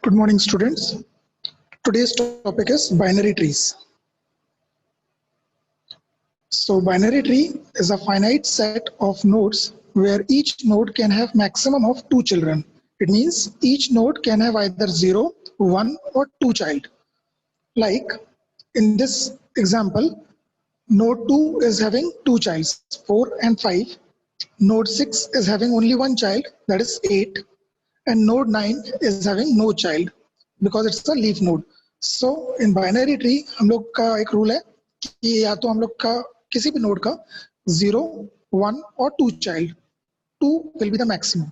Good morning, students. Today's topic is binary trees. So binary tree is a finite set of nodes where each node can have maximum of 2 children. It means each node can have either 0, 1 or 2 child. Like in this example, node 2 is having 2 childs, 4 and 5. Node 6 is having only one child, that is 8. And node 9 is having no child because it's a leaf node. So in binary tree हम लोग का एक rule है कि या तो हम लोग का किसी भी नोड का 0, 1 और 2 child. 2 will be the maximum.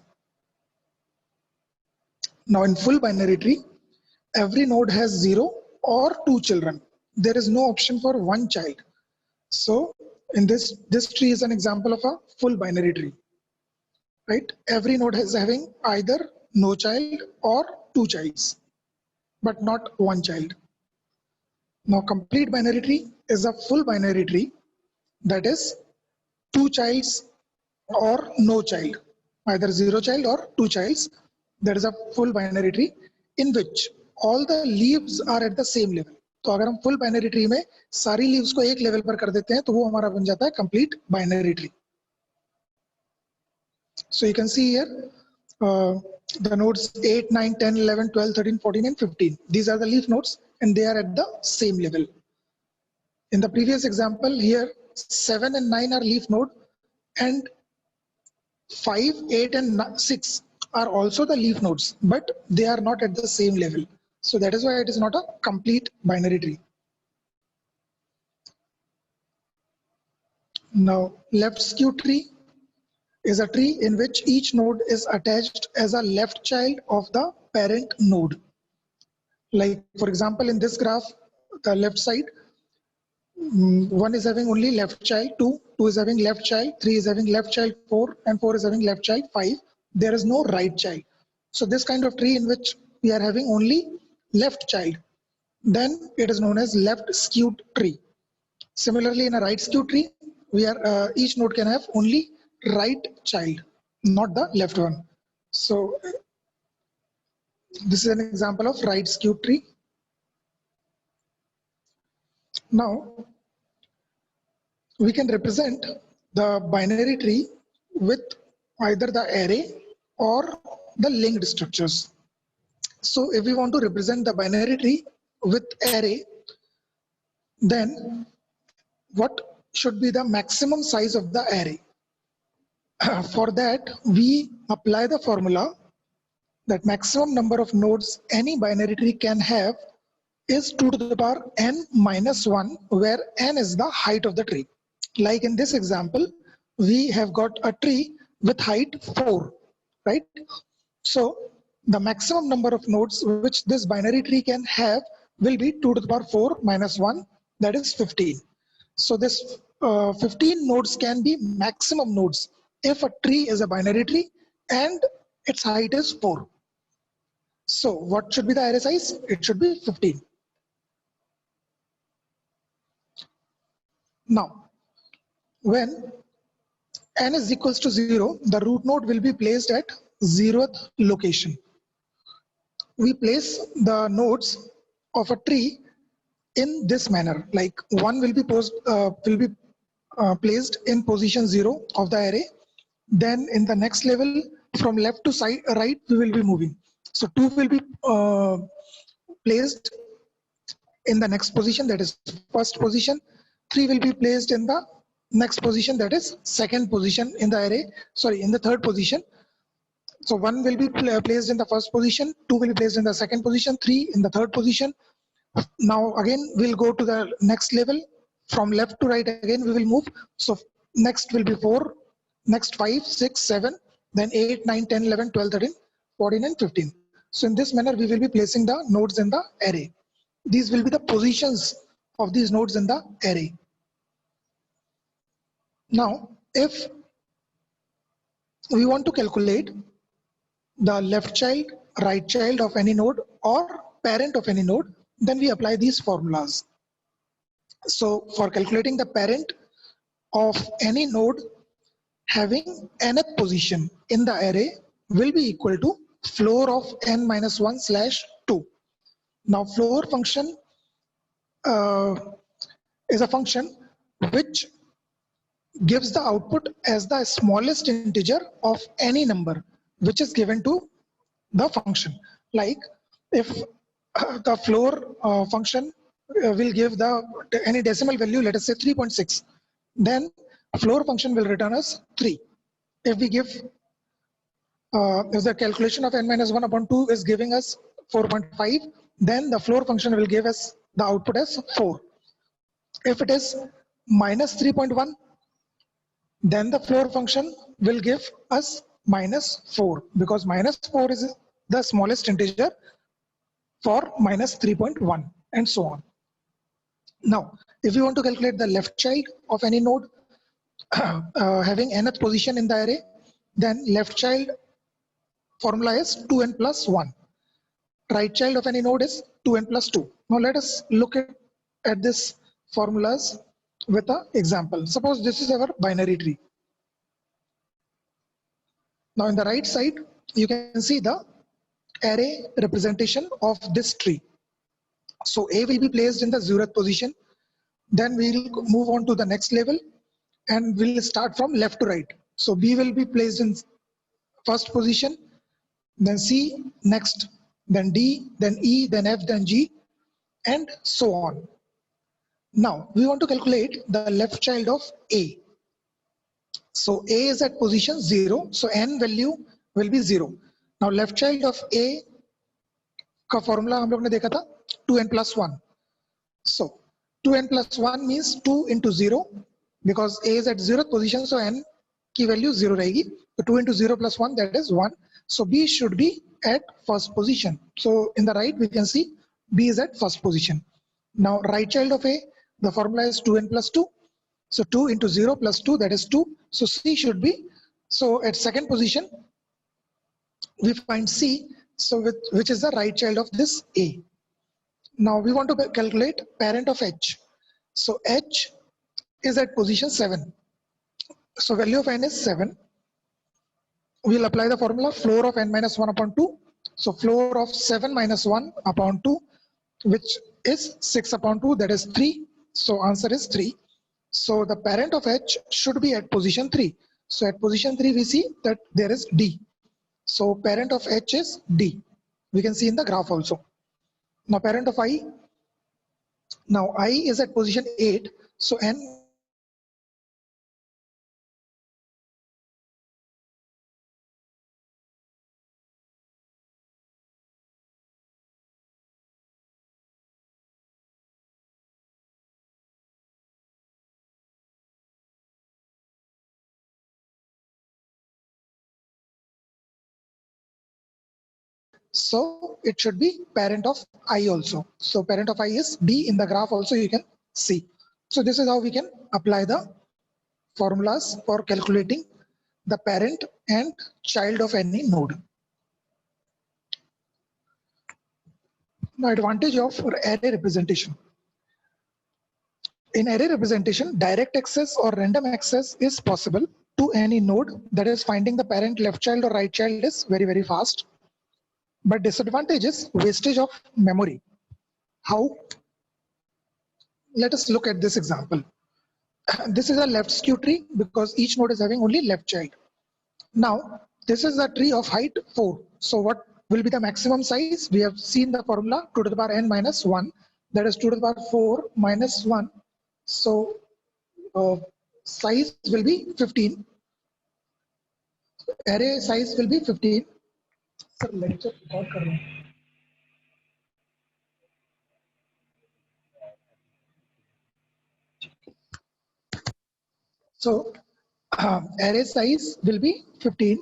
Now in full binary tree, every node has 0 or 2 children. There is no option for one child. So in this tree is an example of a full binary tree. Right? Every node is having either no child or 2 childs, but not one child. Now complete binary tree is a full binary tree, that is 2 childs or no child, either 0 child or 2 childs. That is a full binary tree in which all the leaves are at the same level. तो अगर हम full binary tree में सारी leaves को एक level पर कर देते हैं तो वो हमारा बन जाता है complete binary tree. So you can see here the nodes 8, 9, 10, 11, 12, 13, 14 and 15. These are the leaf nodes and they are at the same level. In the previous example here 7 and 9 are leaf node and 5, 8 and 6 are also the leaf nodes, but they are not at the same level. So that is why it is not a complete binary tree. Now left skew tree is a tree in which each node is attached as a left child of the parent node. Like for example, in this graph, the left side, 1 is having only left child, 2 is having left child, 3 is having left child 4, and 4 is having left child 5. There is no right child. So this kind of tree in which we are having only left child, then it is known as left skewed tree. Similarly, in a right skewed tree, we are each node can have only right child, not the left one. So this is an example of right skewed tree. Now we can represent the binary tree with either the array or the linked structures. So if we want to represent the binary tree with array, then what should be the maximum size of the array? For that, we apply the formula that maximum number of nodes any binary tree can have is 2 to the power n minus 1, where n is the height of the tree. Like in this example, we have got a tree with height 4, right? So the maximum number of nodes which this binary tree can have will be 2 to the power 4 minus 1, that is 15. So this 15 nodes can be maximum nodes if a tree is a binary tree and its height is 4. So what should be the array size? It should be 15. Now, when n is equals to 0, the root node will be placed at 0th location. We place the nodes of a tree in this manner. Like 1 will be placed in position 0 of the array. Then in the next level, from left to right, we will be moving. So 2 will be placed in the next position, that is first position. 3 will be placed in the next position, that is second position in the array, sorry, in the third position. So 1 will be placed in the first position, 2 will be placed in the second position, 3 in the third position. Now again we'll go to the next level, from left to right again we will move. So next will be 4, next 5, 6, 7, then 8, 9, 10, 11, 12, 13, 14 and 15. So in this manner we will be placing the nodes in the array. These will be the positions of these nodes in the array. Now if we want to calculate the left child, right child of any node or parent of any node, then we apply these formulas. So for calculating the parent of any node having nth position in the array will be equal to floor of n minus 1 slash Now floor function uh, is a function which gives the output as the smallest integer of any number which is given to the function. Like if the floor function will give the any decimal value, let us say 3.6, then floor function will return us 3. If we give if the calculation of n minus 1 upon 2 is giving us 4.5, then the floor function will give us the output as 4. If it is minus 3.1, then the floor function will give us minus 4, because minus 4 is the smallest integer for minus 3.1, and so on. Now, if you want to calculate the left child of any node having nth position in the array, then left child formula is 2n plus 1. Right child of any node is 2n plus 2. Now let us look at this formulas with an example. Suppose this is our binary tree. Now in the right side, you can see the array representation of this tree. So A will be placed in the 0th position. Then we will move on to the next level and we'll start from left to right. So B will be placed in first position, then C next, then D, then E, then F, then G, and so on. Now we want to calculate the left child of A. So A is at position 0, so n value will be 0. Now left child of A का formula हम लोग ने देखा था 2n plus 1. So 2n plus 1 means 2 into 0, because A is at 0th position, so n की value 0 रहेगी. So 2 into 0 plus 1, that is 1. So B should be at first position. So in the right we can see B is at first position. Now right child of A, the formula is 2n plus 2. So 2 into 0 plus 2, that is 2. So C should be, so at second position, we find C, so which is the right child of this A. Now we want to calculate parent of H. So H is at position 7. So value of n is 7. We'll apply the formula floor of n minus 1 upon 2. So floor of 7 minus 1 upon 2, which is 6 upon 2, that is 3. So answer is 3. So the parent of H should be at position 3. So at position 3 we see that there is D. So parent of H is D. We can see in the graph also. Now parent of I. Now I is at position 8. So n so it should be parent of I also. So parent of I is D. In the graph also you can see. So this is how we can apply the formulas for calculating the parent and child of any node. Now advantage of array representation. In array representation, direct access or random access is possible to any node. That is, finding the parent left child or right child is very, very fast. But disadvantage is wastage of memory. How? Let us look at this example. This is a left skew tree because each node is having only left child. Now, this is a tree of height 4. So what will be the maximum size? We have seen the formula 2 to the power n minus 1. That is 2 to the power 4 minus 1. So size will be 15. Array size will be 15. Sir, lecture record कर रहा हूँ. So array size will be 15.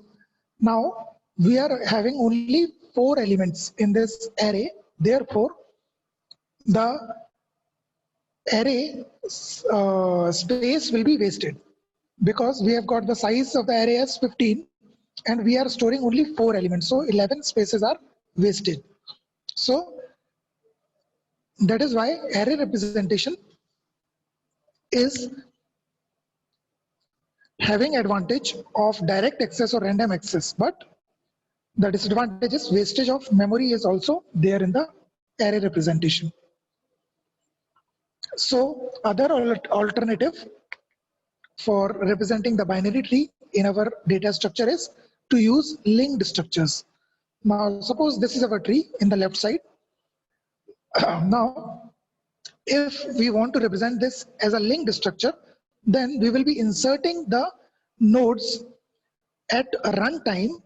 Now we are having only 4 elements in this array. Therefore, the array space will be wasted because we have got the size of the array as 15 and we are storing only 4 elements. So 11 spaces are wasted. So that is why array representation is having advantage of direct access or random access, but the disadvantage is wastage of memory is also there in the array representation. So other alternative for representing the binary tree in our data structure is to use linked structures. Now suppose this is our tree in the left side. Now if we want to represent this as a linked structure, then we will be inserting the nodes at runtime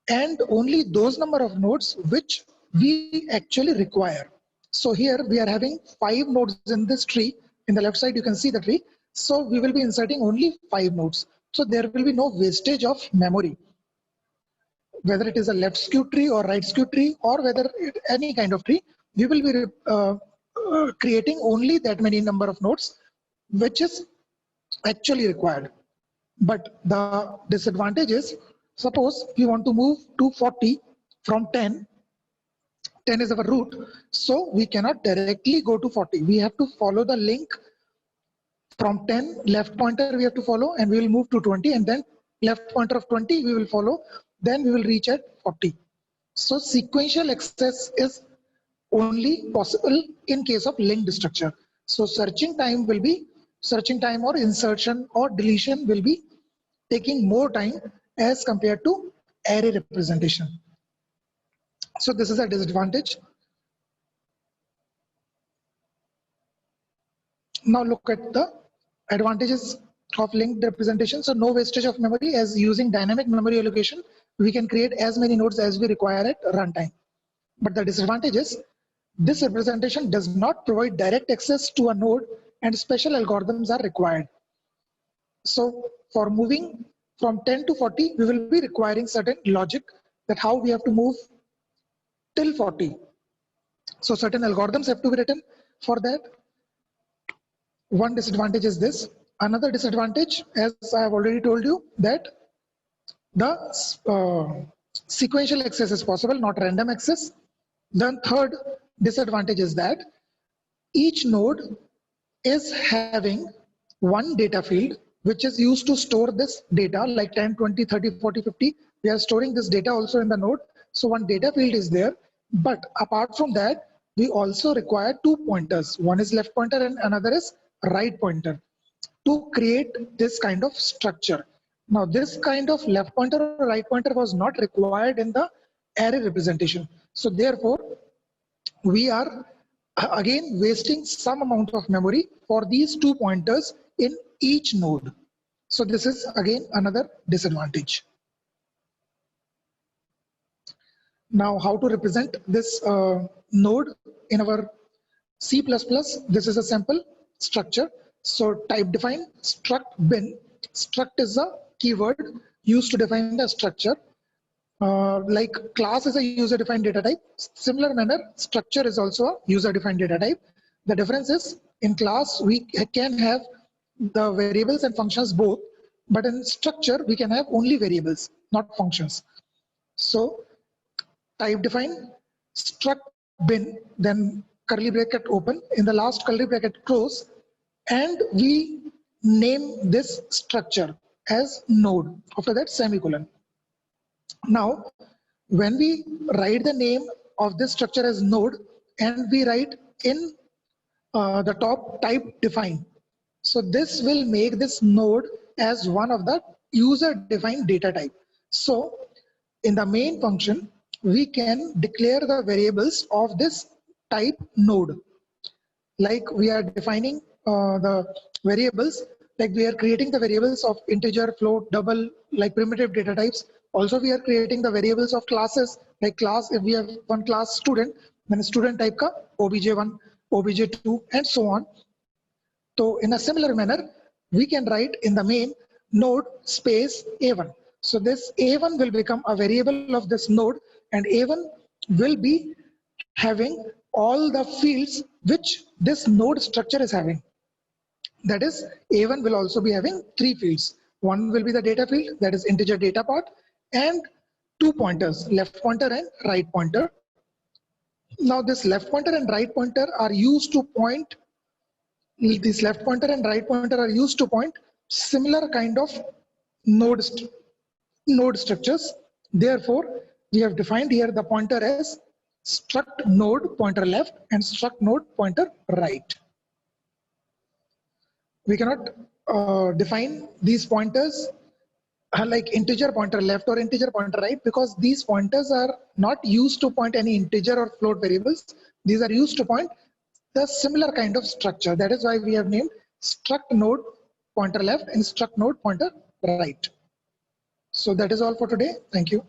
and only those number of nodes which we actually require. So here we are having 5 nodes in this tree. In the left side you can see the tree. So we will be inserting only 5 nodes. So there will be no wastage of memory, whether it is a left skewed tree or right skewed tree or whether any kind of tree. We will be creating only that many number of nodes which is actually required. But the disadvantage is, suppose we want to move to 40 from 10. 10 is our root, so we cannot directly go to 40. We have to follow the link from 10, left pointer we have to follow, and we will move to 20, and then left pointer of 20 we will follow, then we will reach at 40. So sequential access is only possible in case of linked structure. So searching time or insertion or deletion will be taking more time as compared to array representation. So this is a disadvantage. Now look at the advantages of linked representation. So no wastage of memory, as using dynamic memory allocation, we can create as many nodes as we require at runtime. But the disadvantage is this representation does not provide direct access to a node and special algorithms are required. So for moving from 10 to 40, we will be requiring certain logic that how we have to move till 40. So certain algorithms have to be written for that. One disadvantage is this. Another disadvantage, as I have already told you, that the sequential access is possible, not random access. Then third disadvantage is that each node is having one data field which is used to store this data, like 10, 20, 30, 40, 50. We are storing this data also in the node. So one data field is there. But apart from that, we also require 2 pointers. One is left pointer and another is right pointer to create this kind of structure. Now this kind of left pointer or right pointer was not required in the array representation. So therefore, we are again wasting some amount of memory for these 2 pointers in each node. So this is again another disadvantage. Now how to represent this node in our C++? This is a simple structure. So type define struct bin. Struct is a keyword used to define the structure. Like class is a user-defined data type. Similar manner, structure is also a user-defined data type. The difference is in class we can have the variables and functions both, but in structure we can have only variables, not functions. So type define struct bin, then curly bracket open, in the last curly bracket close, and we name this structure as node. After that, semicolon. Now, when we write the name of this structure as node and we write in the top type define, so this will make this node as one of the user defined data type. So in the main function, we can declare the variables of this type node. Like we are defining the variables, like we are creating the variables of integer, float, double, like primitive data types. Also we are creating the variables of classes, like class, if we have one class student, then student type ka obj1, obj2 and so on. So in a similar manner, we can write in the main node space a1. So this a1 will become a variable of this node, and a1 will be having all the fields which this node structure is having. That is, a1 will also be having 3 fields. One will be the data field, that is integer data part, and 2 pointers, left pointer and right pointer. Now this left pointer and right pointer are used to point, this left pointer and right pointer are used to point similar kind of node structures. Therefore, we have defined here the pointer as struct node pointer left and struct node pointer right. We cannot define these pointers like integer pointer left or integer pointer right, because these pointers are not used to point any integer or float variables. These are used to point the similar kind of structure. That is why we have named struct node pointer left and struct node pointer right. So that is all for today. Thank you.